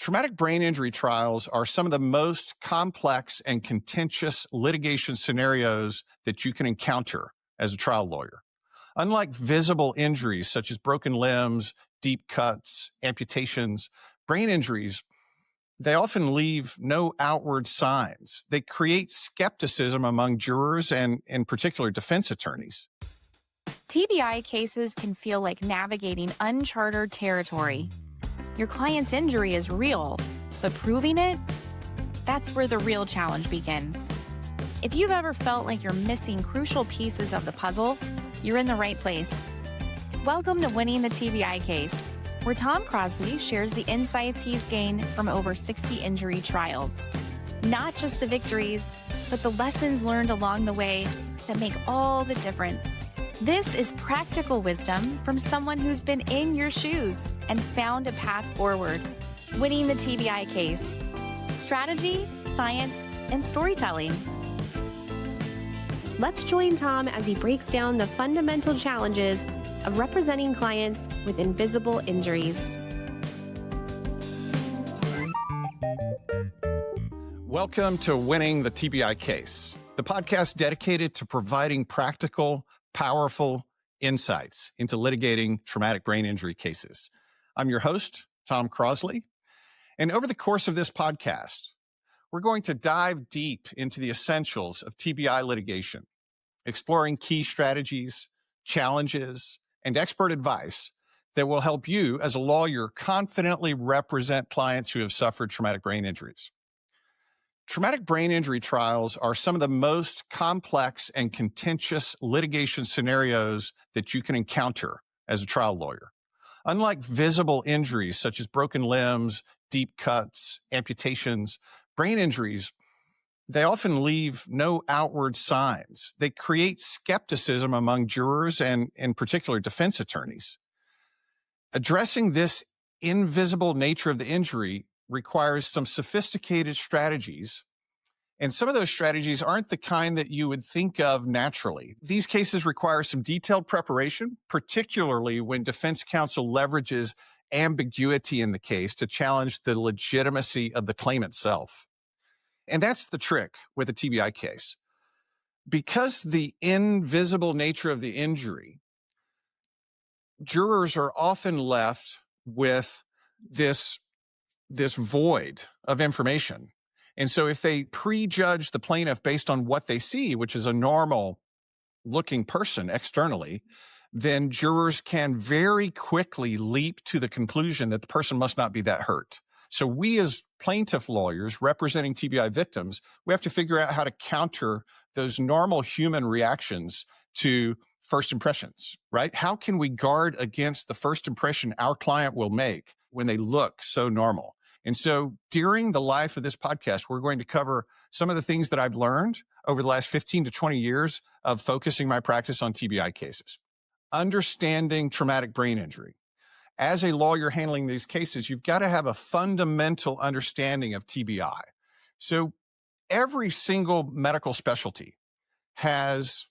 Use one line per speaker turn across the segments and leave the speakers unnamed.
Traumatic brain injury trials are some of the most complex and contentious litigation scenarios that you can encounter as a trial lawyer. Unlike visible injuries such as broken limbs, deep cuts, amputations, brain injuries, they often leave no outward signs. They create skepticism among jurors and, in particular, defense attorneys.
TBI cases can feel like navigating uncharted territory. Your client's injury is real, but proving it, that's where the real challenge begins. If you've ever felt like you're missing crucial pieces of the puzzle, you're in the right place. Welcome to Winning the TBI Case, where Tom Crosley shares the insights he's gained from over 60 injury trials. Not just the victories, but the lessons learned along the way that make all the difference. This is practical wisdom from someone who's been in your shoes and found a path forward. Winning the TBI Case. Strategy, science, and storytelling.
Let's join Tom as he breaks down the fundamental challenges of representing clients with invisible injuries.
Welcome to Winning the TBI Case, the podcast dedicated to providing practical, powerful insights into litigating traumatic brain injury cases. I'm your host, Tom Crosley, and over the course of this podcast, we're going to dive deep into the essentials of TBI litigation, exploring key strategies, challenges, and expert advice that will help you as a lawyer confidently represent clients who have suffered traumatic brain injuries. Traumatic brain injury trials are some of the most complex and contentious litigation scenarios that you can encounter as a trial lawyer. Unlike visible injuries such as broken limbs, deep cuts, amputations, brain injuries, they often leave no outward signs. They create skepticism among jurors and, in particular, defense attorneys. Addressing this invisible nature of the injury requires some sophisticated strategies, and some of those strategies aren't the kind that you would think of naturally. These cases require some detailed preparation, particularly when defense counsel leverages ambiguity in the case to challenge the legitimacy of the claim itself. And that's the trick with a TBI case. Because the invisible nature of the injury, jurors are often left with this void of information. And so if they prejudge the plaintiff based on what they see, which is a normal looking person externally, then jurors can very quickly leap to the conclusion that the person must not be that hurt. So we as plaintiff lawyers representing TBI victims, we have to figure out how to counter those normal human reactions to first impressions, right? How can we guard against the first impression our client will make when they look so normal? And so during the life of this podcast, we're going to cover some of the things that I've learned over the last 15 to 20 years of focusing my practice on TBI cases. Understanding traumatic brain injury. As a lawyer handling these cases, you've got to have a fundamental understanding of TBI. So every single medical specialty has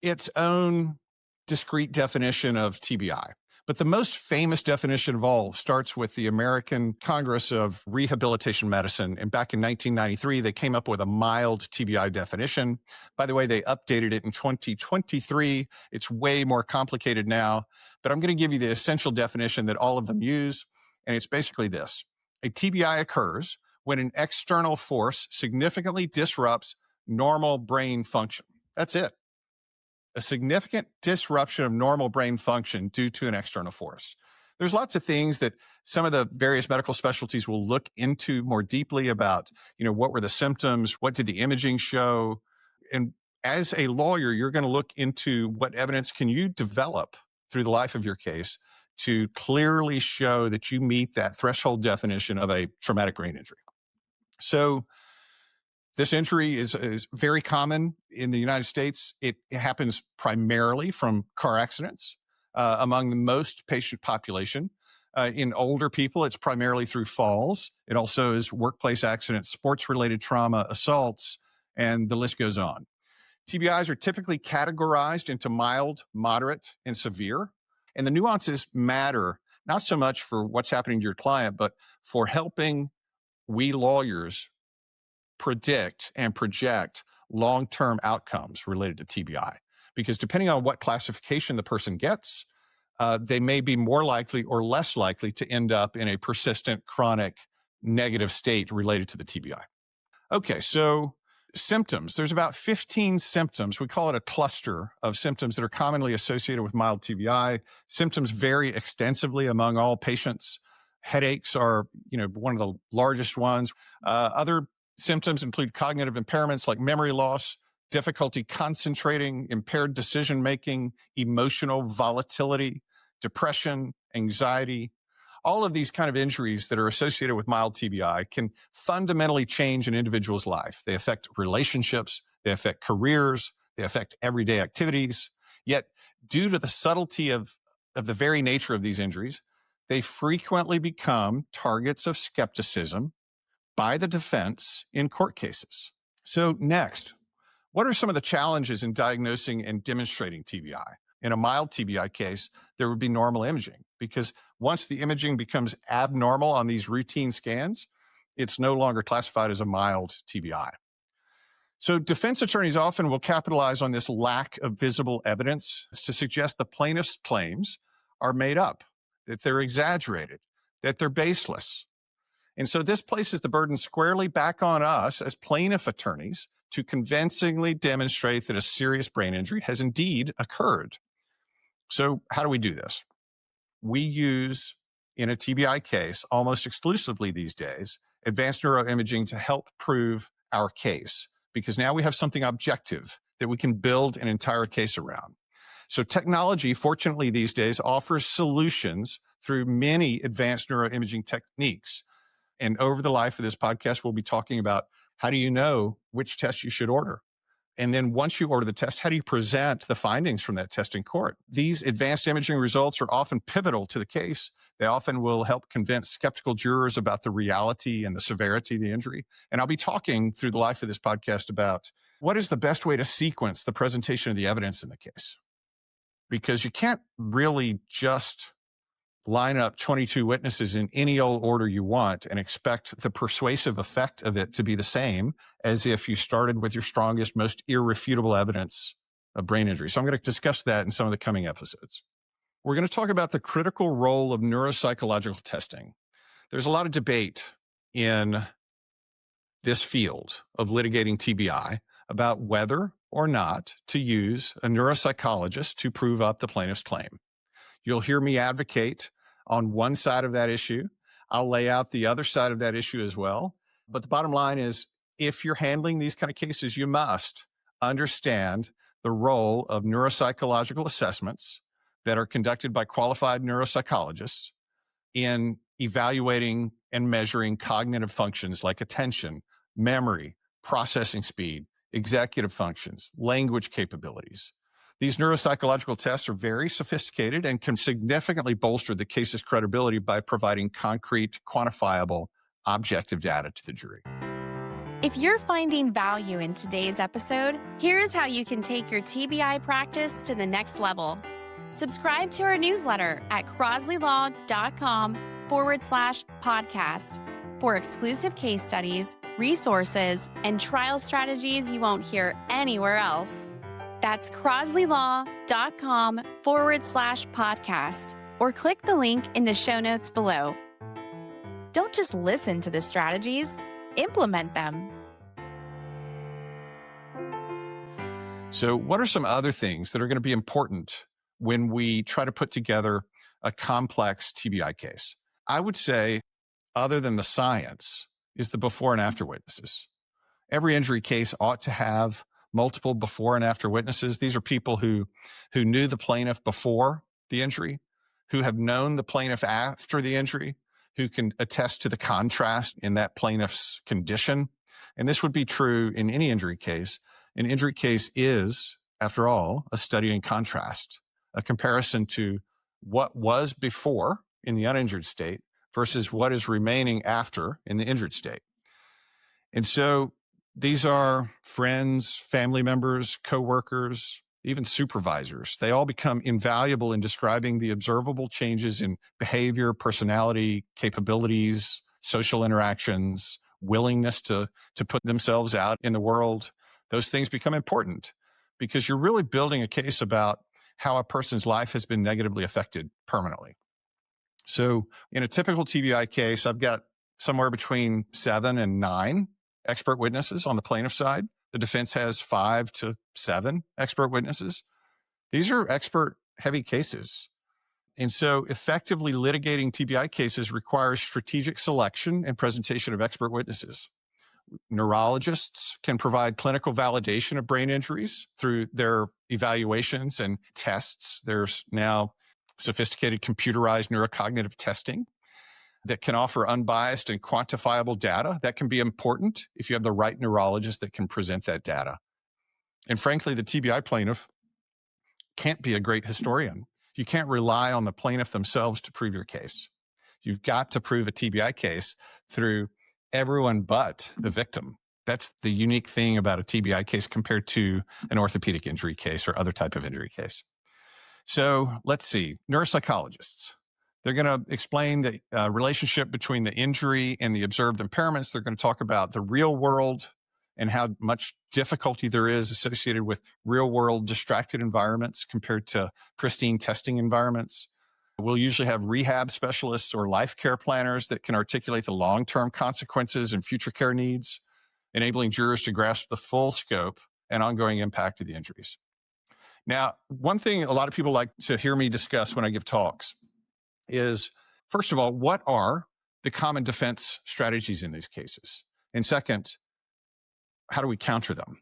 its own discrete definition of TBI. But the most famous definition of all starts with the American Congress of Rehabilitation Medicine. And back in 1993, they came up with a mild TBI definition. By the way, they updated it in 2023. It's way more complicated now. But I'm going to give you the essential definition that all of them use. And it's basically this. A TBI occurs when an external force significantly disrupts normal brain function. That's it. A significant disruption of normal brain function due to an external force. There's lots of things that some of the various medical specialties will look into more deeply about, what were the symptoms? What did the imaging show? And as a lawyer, you're going to look into what evidence can you develop through the life of your case to clearly show that you meet that threshold definition of a traumatic brain injury. So this injury is very common in the United States. It happens primarily from car accidents among the most patient population. In older people, it's primarily through falls. It also is workplace accidents, sports-related trauma, assaults, and the list goes on. TBIs are typically categorized into mild, moderate, and severe. And the nuances matter not so much for what's happening to your client, but for helping we lawyers predict and project long-term outcomes related to TBI. Because depending on what classification the person gets, they may be more likely or less likely to end up in a persistent, chronic, negative state related to the TBI. Okay, so symptoms. There's about 15 symptoms. We call it a cluster of symptoms that are commonly associated with mild TBI. Symptoms vary extensively among all patients. Headaches are, one of the largest ones. Other symptoms include cognitive impairments like memory loss, difficulty concentrating, impaired decision-making, emotional volatility, depression, anxiety. All of these kind of injuries that are associated with mild TBI can fundamentally change an individual's life. They affect relationships, they affect careers, they affect everyday activities. Yet, due to the subtlety of the very nature of these injuries, they frequently become targets of skepticism by the defense in court cases. So next, what are some of the challenges in diagnosing and demonstrating TBI? In a mild TBI case, there would be normal imaging, because once the imaging becomes abnormal on these routine scans, it's no longer classified as a mild TBI. So defense attorneys often will capitalize on this lack of visible evidence to suggest the plaintiff's claims are made up, that they're exaggerated, that they're baseless. And so this places the burden squarely back on us as plaintiff attorneys to convincingly demonstrate that a serious brain injury has indeed occurred. So how do we do this? We use, in a TBI case, almost exclusively these days, advanced neuroimaging to help prove our case, because now we have something objective that we can build an entire case around. So technology, fortunately these days, offers solutions through many advanced neuroimaging techniques. And over the life of this podcast, we'll be talking about how do you know which test you should order? And then once you order the test, how do you present the findings from that test in court? These advanced imaging results are often pivotal to the case. They often will help convince skeptical jurors about the reality and the severity of the injury. And I'll be talking through the life of this podcast about what is the best way to sequence the presentation of the evidence in the case. Because you can't really just line up 22 witnesses in any old order you want and expect the persuasive effect of it to be the same as if you started with your strongest, most irrefutable evidence of brain injury. So I'm going to discuss that in some of the coming episodes. We're going to talk about the critical role of neuropsychological testing. There's a lot of debate in this field of litigating TBI about whether or not to use a neuropsychologist to prove up the plaintiff's claim. You'll hear me advocate on one side of that issue. I'll lay out the other side of that issue as well. But the bottom line is, if you're handling these kind of cases, you must understand the role of neuropsychological assessments that are conducted by qualified neuropsychologists in evaluating and measuring cognitive functions like attention, memory, processing speed, executive functions, language capabilities. These neuropsychological tests are very sophisticated and can significantly bolster the case's credibility by providing concrete, quantifiable, objective data to the jury.
If you're finding value in today's episode, here's how you can take your TBI practice to the next level. Subscribe to our newsletter at crosleylaw.com/podcast for exclusive case studies, resources, and trial strategies you won't hear anywhere else. That's crosleylaw.com/podcast, or click the link in the show notes below. Don't just listen to the strategies, implement them.
So what are some other things that are going to be important when we try to put together a complex TBI case? I would say, other than the science, is the before and after witnesses. Every injury case ought to have multiple before and after witnesses. These are people who knew the plaintiff before the injury, who have known the plaintiff after the injury, who can attest to the contrast in that plaintiff's condition. And this would be true in any injury case. An injury case is, after all, a study in contrast, a comparison to what was before in the uninjured state versus what is remaining after in the injured state. And so these are friends, family members, coworkers, even supervisors. They all become invaluable in describing the observable changes in behavior, personality, capabilities, social interactions, willingness to put themselves out in the world. Those things become important because you're really building a case about how a person's life has been negatively affected permanently. So in a typical TBI case, I've got somewhere between 7 and 9 expert witnesses on the plaintiff side. The defense has 5 to 7 expert witnesses. These are expert heavy cases. And so effectively litigating TBI cases requires strategic selection and presentation of expert witnesses. Neurologists can provide clinical validation of brain injuries through their evaluations and tests. There's now sophisticated computerized neurocognitive testing that can offer unbiased and quantifiable data. That can be important if you have the right neurologist that can present that data. And frankly, the TBI plaintiff can't be a great historian. You can't rely on the plaintiff themselves to prove your case. You've got to prove a TBI case through everyone but the victim. That's the unique thing about a TBI case compared to an orthopedic injury case or other type of injury case. So let's see, neuropsychologists. They're going to explain the relationship between the injury and the observed impairments. They're going to talk about the real world and how much difficulty there is associated with real world distracted environments compared to pristine testing environments. We'll usually have rehab specialists or life care planners that can articulate the long-term consequences and future care needs, enabling jurors to grasp the full scope and ongoing impact of the injuries. Now, one thing a lot of people like to hear me discuss when I give talks is, first of all, what are the common defense strategies in these cases? And second, how do we counter them?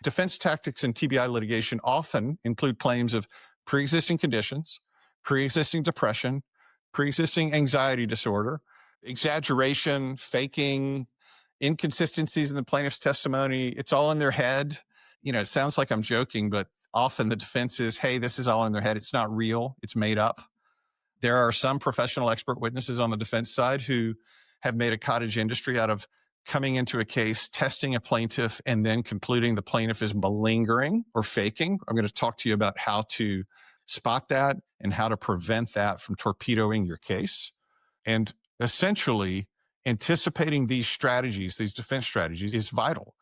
Defense tactics in TBI litigation often include claims of pre-existing conditions, pre-existing depression, pre-existing anxiety disorder, exaggeration, faking, inconsistencies in the plaintiff's testimony. It's all in their head. It sounds like I'm joking, but often the defense is, hey, this is all in their head. It's not real. It's made up. There are some professional expert witnesses on the defense side who have made a cottage industry out of coming into a case, testing a plaintiff, and then concluding the plaintiff is malingering or faking. I'm going to talk to you about how to spot that and how to prevent that from torpedoing your case. And essentially, anticipating these strategies, these defense strategies, is vital.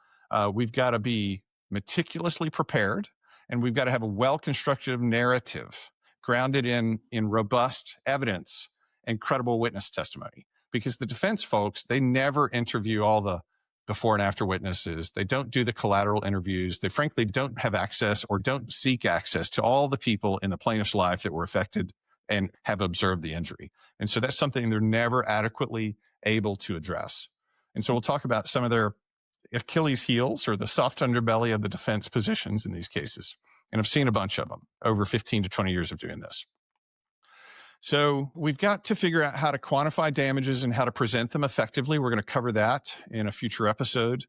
We've got to be meticulously prepared, and we've got to have a well-constructed narrative grounded in robust evidence and credible witness testimony. Because the defense folks, they never interview all the before and after witnesses. They don't do the collateral interviews. They frankly don't have access or don't seek access to all the people in the plaintiff's life that were affected and have observed the injury. And so that's something they're never adequately able to address. And so we'll talk about some of their Achilles heels or the soft underbelly of the defense positions in these cases. And I've seen a bunch of them over 15 to 20 years of doing this. So we've got to figure out how to quantify damages and how to present them effectively. We're going to cover that in a future episode.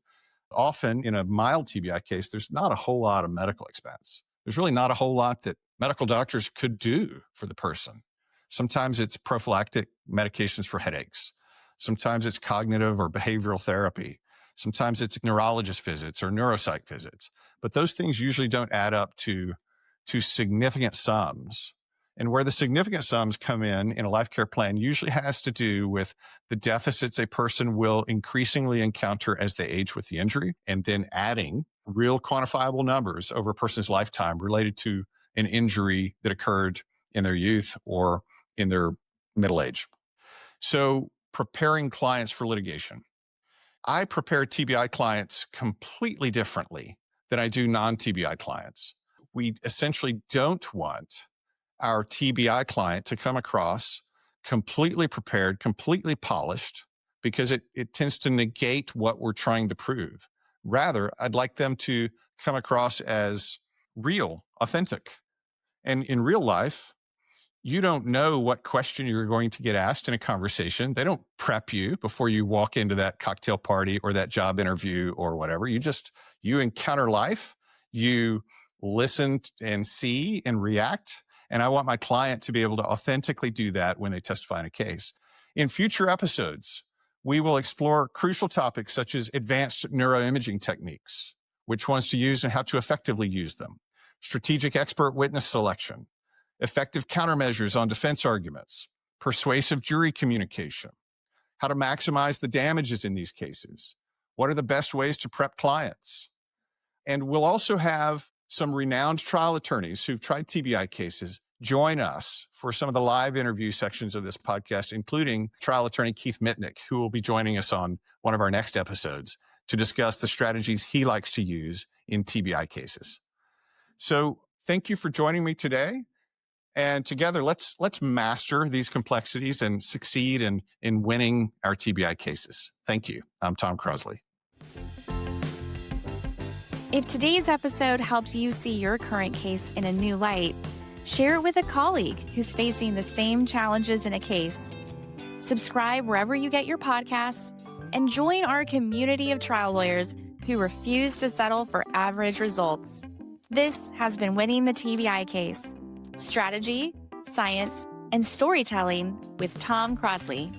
Often in a mild TBI case, there's not a whole lot of medical expense. There's really not a whole lot that medical doctors could do for the person. Sometimes it's prophylactic medications for headaches. Sometimes it's cognitive or behavioral therapy. Sometimes it's neurologist visits or neuropsych visits. But those things usually don't add up to significant sums. And where the significant sums come in a life care plan usually has to do with the deficits a person will increasingly encounter as they age with the injury, and then adding real quantifiable numbers over a person's lifetime related to an injury that occurred in their youth or in their middle age. So preparing clients for litigation. I prepare TBI clients completely differently than I do non-TBI clients. We essentially don't want our TBI client to come across completely prepared, completely polished, because it tends to negate what we're trying to prove. Rather, I'd like them to come across as real, authentic. And in real life, you don't know what question you're going to get asked in a conversation. They don't prep you before you walk into that cocktail party or that job interview or whatever. You encounter life, you listen and see and react. And I want my client to be able to authentically do that when they testify in a case. In future episodes, we will explore crucial topics such as advanced neuroimaging techniques, which ones to use and how to effectively use them, strategic expert witness selection, effective countermeasures on defense arguments, persuasive jury communication, how to maximize the damages in these cases, what are the best ways to prep clients. And we'll also have some renowned trial attorneys who've tried TBI cases join us for some of the live interview sections of this podcast, including trial attorney Keith Mitnick, who will be joining us on one of our next episodes to discuss the strategies he likes to use in TBI cases. So thank you for joining me today. And together, let's master these complexities and succeed in winning our TBI cases. Thank you. I'm Tom Crosley.
If today's episode helped you see your current case in a new light, share it with a colleague who's facing the same challenges in a case. Subscribe wherever you get your podcasts and join our community of trial lawyers who refuse to settle for average results. This has been Winning the TBI Case. Strategy, science, and storytelling with Tom Crosley.